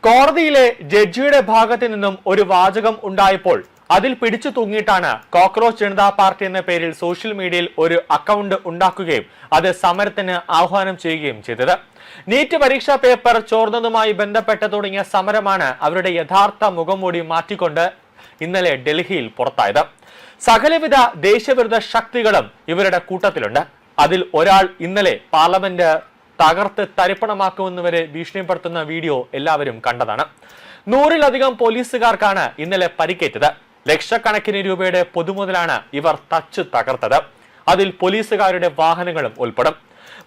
കോടതിയിലെ ജഡ്ജിയുടെ ഭാഗത്തു നിന്നും ഒരു വാചകം ഉണ്ടായപ്പോൾ അതിൽ പിടിച്ചു തൂങ്ങിയിട്ടാണ് കോക്രോച്ച് ജനതാ പാർട്ടി എന്ന പേരിൽ സോഷ്യൽ മീഡിയയിൽ ഒരു അക്കൗണ്ട് ഉണ്ടാക്കുകയും അത് സമരത്തിന് ആഹ്വാനം ചെയ്യുകയും ചെയ്തത്. നീറ്റ് പരീക്ഷാ പേപ്പർ ചോർന്നതുമായി ബന്ധപ്പെട്ട് തുടങ്ങിയ സമരമാണ് അവരുടെ യഥാർത്ഥ മുഖംമൂടി മാറ്റിക്കൊണ്ട് ഇന്നലെ ഡൽഹിയിൽ പുറത്തായത്. സകലവിധ ദേശവിരുദ്ധ ശക്തികളും ഇവരുടെ കൂട്ടത്തിലുണ്ട്. അതിൽ ഒരാൾ ഇന്നലെ പാർലമെന്റ് തകർത്ത് തരിപ്പണമാക്കുമെന്ന് വരെ ഭീഷണിപ്പെടുത്തുന്ന വീഡിയോ എല്ലാവരും കണ്ടതാണ്. 100-ലധികം പോലീസുകാർക്കാണ് ഇന്നലെ പരിക്കേറ്റത്. ലക്ഷക്കണക്കിന് രൂപയുടെ പൊതുമുതലാണ് ഇവർ തകർത്തത്. അതിൽ പോലീസുകാരുടെ വാഹനങ്ങളും ഉൾപ്പെടും.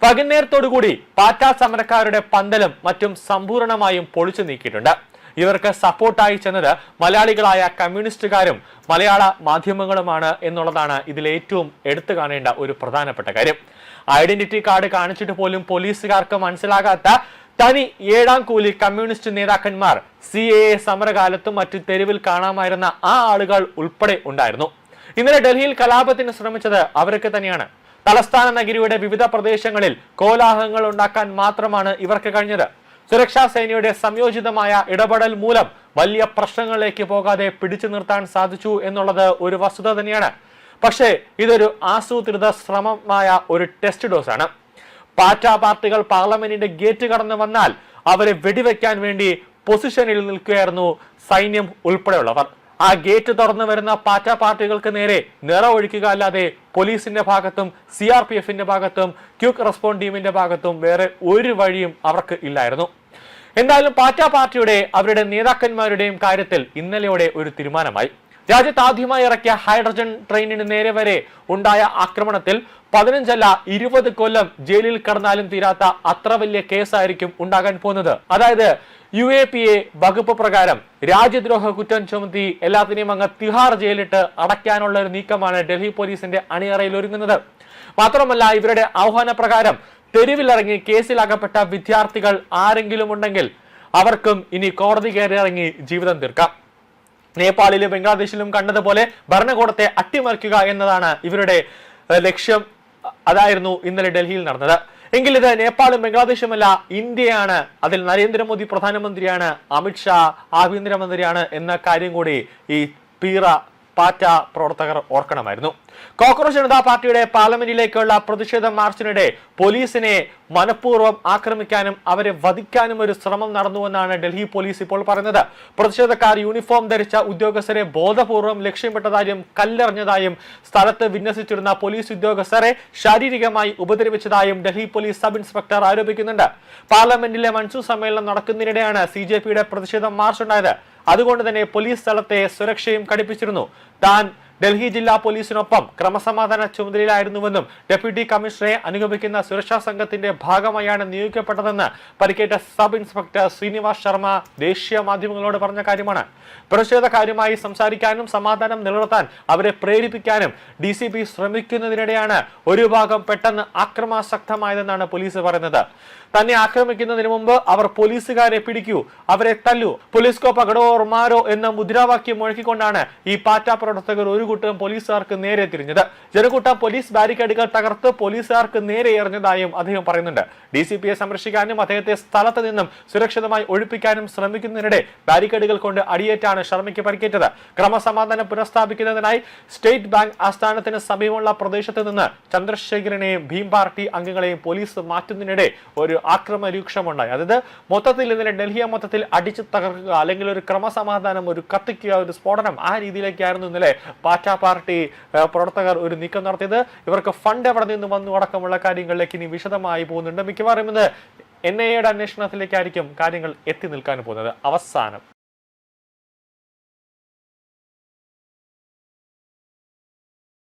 വൈകുന്നേരത്തോടുകൂടി പാറ്റ സമരക്കാരുടെ പന്തലും മറ്റും സമ്പൂർണമായും പൊളിച്ചു നീക്കിയിട്ടുണ്ട്. ഇവർക്ക് സപ്പോർട്ടായി ചെന്നത് മലയാളികളായ കമ്മ്യൂണിസ്റ്റുകാരും മലയാള മാധ്യമങ്ങളുമാണ് എന്നുള്ളതാണ് ഇതിൽ ഏറ്റവും എടുത്തു കാണേണ്ട ഒരു പ്രധാനപ്പെട്ട കാര്യം. ഐഡന്റിറ്റി കാർഡ് കാണിച്ചിട്ട് പോലും പോലീസുകാർക്ക് മനസ്സിലാകാത്ത തനി ഏഴാം കൂലി കമ്മ്യൂണിസ്റ്റ് നേതാക്കന്മാർ CAA സമരകാലത്തും മറ്റു തെരുവിൽ കാണാമായിരുന്ന ആ ആളുകൾ ഉൾപ്പെടെ ഉണ്ടായിരുന്നു. ഇന്നലെ ഡൽഹിയിൽ കലാപത്തിന് ശ്രമിച്ചത് അവർക്ക് തന്നെയാണ്. തലസ്ഥാന നഗരിയുടെ വിവിധ പ്രദേശങ്ങളിൽ കോലാഹലങ്ങൾ ഉണ്ടാക്കാൻ മാത്രമാണ് ഇവർക്ക് കഴിഞ്ഞത്. സുരക്ഷാ സേനയുടെ സംയോജിതമായ ഇടപെടൽ മൂലം വലിയ പ്രശ്നങ്ങളിലേക്ക് പോകാതെ പിടിച്ചു നിർത്താൻ സാധിച്ചു എന്നുള്ളത് ഒരു വസ്തുത തന്നെയാണ്. പക്ഷേ ഇതൊരു ആസൂത്രിത ശ്രമമായ ഒരു ടെസ്റ്റ് ഡോസാണ്. പാറ്റ പാർട്ടികൾ പാർലമെന്റിന്റെ ഗേറ്റ് കടന്നു വന്നാൽ അവരെ വെടിവെക്കാൻ വേണ്ടി പൊസിഷനിൽ നിൽക്കുകയായിരുന്നു സൈന്യം ഉൾപ്പെടെയുള്ളവർ. ആ ഗേറ്റ് തുറന്നു വരുന്ന പാറ്റ പാർട്ടികൾക്ക് നേരെ നിറവൊഴിക്കുക അല്ലാതെ പോലീസിന്റെ ഭാഗത്തും CRPFന്റെ ഭാഗത്തും ക്വിക്ക് റെസ്പോണ്ട് ടീമിന്റെ ഭാഗത്തും വേറെ ഒരു വഴിയും അവർക്ക് ഇല്ലായിരുന്നു. എന്തായാലും പാറ്റ പാർട്ടിയുടെ അവരുടെ നേതാക്കന്മാരുടെയും കാര്യത്തിൽ ഇന്നലെയോടെ ഒരു തീരുമാനമായി. രാജ്യത്ത് ആദ്യമായി ഇറക്കിയ ഹൈഡ്രജൻ ട്രെയിനിന് നേരെ വരെ ഉണ്ടായ ആക്രമണത്തിൽ 15 അല്ല 20 കൊല്ലം ജയിലിൽ കടന്നാലും തീരാത്ത അത്ര വലിയ കേസായിരിക്കും ഉണ്ടാകാൻ പോകുന്നത്. അതായത് UAPA വകുപ്പ് പ്രകാരം രാജ്യദ്രോഹ കുറ്റം ചുമത്തി എല്ലാത്തിനെയും അങ്ങ് തിഹാർ ജയിലിട്ട് അടയ്ക്കാനുള്ള ഒരു നീക്കമാണ് ഡൽഹി പോലീസിന്റെ അണിയറയിൽ ഒരുങ്ങുന്നത്. മാത്രമല്ല ഇവരുടെ ആഹ്വാന പ്രകാരം തെരുവിലിറങ്ങി കേസിലകപ്പെട്ട വിദ്യാർത്ഥികൾ ആരെങ്കിലും ഉണ്ടെങ്കിൽ അവർക്കും ഇനി കോടതി കയറി ഇറങ്ങി ജീവിതം തീർക്കാം. നേപ്പാളിലും ബംഗ്ലാദേശിലും കണ്ടതുപോലെ ഭരണകൂടത്തെ അട്ടിമറിക്കുക എന്നതാണ് ഇവരുടെ ലക്ഷ്യം. അതായിരുന്നു ഇന്നലെ ഡൽഹിയിൽ നടന്നത്. എങ്കിൽ ഇത് നേപ്പാളും ബംഗ്ലാദേശുമല്ല, ഇന്ത്യയാണ്. അതിൽ നരേന്ദ്രമോദി പ്രധാനമന്ത്രിയാണ്, അമിത്ഷാ ആഭ്യന്തരമന്ത്രിയാണ് എന്ന കാര്യം കൂടി ഈ പാറ്റ പ്രവർത്തകർ ഓർക്കണമായിരുന്നു. കോക്രോച്ച് ജനതാ പാർട്ടിയുടെ പാർലമെന്റിലേക്കുള്ള പ്രതിഷേധ മാർച്ചിനിടെ പോലീസിനെ മനഃപൂർവ്വം ആക്രമിക്കാനും അവരെ വധിക്കാനും ഒരു ശ്രമം നടന്നുവെന്നാണ് ഡൽഹി പോലീസ് ഇപ്പോൾ പറയുന്നത്. പ്രതിഷേധക്കാർ യൂണിഫോം ധരിച്ച ഉദ്യോഗസ്ഥരെ ബോധപൂർവം ലക്ഷ്യമിട്ടതായും കല്ലെറിഞ്ഞതായും സ്ഥലത്ത് വിന്യസിച്ചിരുന്ന പോലീസ് ഉദ്യോഗസ്ഥരെ ശാരീരികമായി ഉപദ്രവിച്ചതായും ഡൽഹി പോലീസ് സബ് ഇൻസ്പെക്ടർ ആരോപിക്കുന്നുണ്ട്. പാർലമെന്റിലെ മൺസൂൺ സമ്മേളനം നടക്കുന്നതിനിടെയാണ് CJPയുടെ പ്രതിഷേധ മാർച്ച് ഉണ്ടായത്. അതുകൊണ്ട് തന്നെ പോലീസ് സ്ഥലത്തെ സുരക്ഷയും കടുപ്പിച്ചിരുന്നു. താൻ ഡൽഹി ജില്ലാ പോലീസിനൊപ്പം ക്രമസമാധാന ചുമതലയിലായിരുന്നുവെന്നും ഡെപ്യൂട്ടി കമ്മീഷണറെ അനുഗമിക്കുന്ന സുരക്ഷാ സംഘത്തിന്റെ ഭാഗമായാണ് നിയോഗിക്കപ്പെട്ടതെന്ന് പരിക്കേറ്റ സബ് ഇൻസ്പെക്ടർ ശ്രീനിവാസ് ശർമ്മ ദേശീയ മാധ്യമങ്ങളോട് പറഞ്ഞ കാര്യമാണ്. പ്രതിഷേധക്കാരുമായി സംസാരിക്കാനും സമാധാനം നിലനിർത്താൻ അവരെ പ്രേരിപ്പിക്കാനും DCP ശ്രമിക്കുന്നതിനിടെയാണ് ഒരു ഭാഗം പെട്ടെന്ന് ആക്രമാസക്തമായതെന്നാണ് പോലീസ് പറയുന്നത്. തന്നെ ആക്രമിക്കുന്നതിന് മുമ്പ് അവർ പോലീസുകാരെ പിടിക്കൂ, അവരെ തല്ലൂ, പോലീസ് കോ പകടോ ഓർ മാരോ എന്ന മുദ്രാവാക്യം മുഴക്കിക്കൊണ്ടാണ് ഈ പാറ്റ പ്രവർത്തകർ ഒരു കൂട്ടം പോലീസുകാർക്ക് നേരെ തിരിഞ്ഞത്. ജനക്കൂട്ടം പോലീസ് ബാരിക്കേഡുകൾ തകർത്ത് പോലീസുകാർക്ക് നേരെ എറിഞ്ഞതായും അദ്ദേഹം പറയുന്നുണ്ട്. DCPയെ സംരക്ഷിക്കാനും അദ്ദേഹത്തെ സ്ഥലത്ത് നിന്നും സുരക്ഷിതമായി ഒഴിപ്പിക്കാനും ശ്രമിക്കുന്നതിനിടെ ബാരിക്കേഡുകൾ കൊണ്ട് അടിയേറ്റാണ് ശർമ്മയ്ക്ക് പരിക്കേറ്റത്. ക്രമസമാധാനം പുനഃസ്ഥാപിക്കുന്നതിനായി സ്റ്റേറ്റ് ബാങ്ക് ആസ്ഥാനത്തിന് സമീപമുള്ള പ്രദേശത്ത് നിന്ന് ചന്ദ്രശേഖരനെയും ഭീം പാർട്ടി അംഗങ്ങളെയും പോലീസ് മാറ്റുന്നതിനിടെ ഒരു ആക്രമണ രൂക്ഷമുണ്ടായി. അതായത് മൊത്തത്തിൽ ഇതിനെ ഡൽഹിയെ മൊത്തത്തിൽ അടിച്ചു തകർക്കുക, അല്ലെങ്കിൽ ഒരു ക്രമസമാധാനം, ഒരു കത്തിക്കുക, ഒരു സ്ഫോടനം, ആ രീതിയിലേക്കായിരുന്നു ഇന്നലെ പാറ്റ പാർട്ടി പ്രവർത്തകർ ഒരു നീക്കം നടത്തിയത്. ഇവർക്ക് ഫണ്ട് എവിടെ നിന്ന് വന്നു അടക്കമുള്ള കാര്യങ്ങളിലേക്ക് ഇനി വിശദമായി പോകുന്നുണ്ട്. മിക്കവാറും ഇത് NIAയുടെ അന്വേഷണത്തിലേക്കായിരിക്കും കാര്യങ്ങൾ എത്തി നിൽക്കാൻ പോകുന്നത് അവസാനം.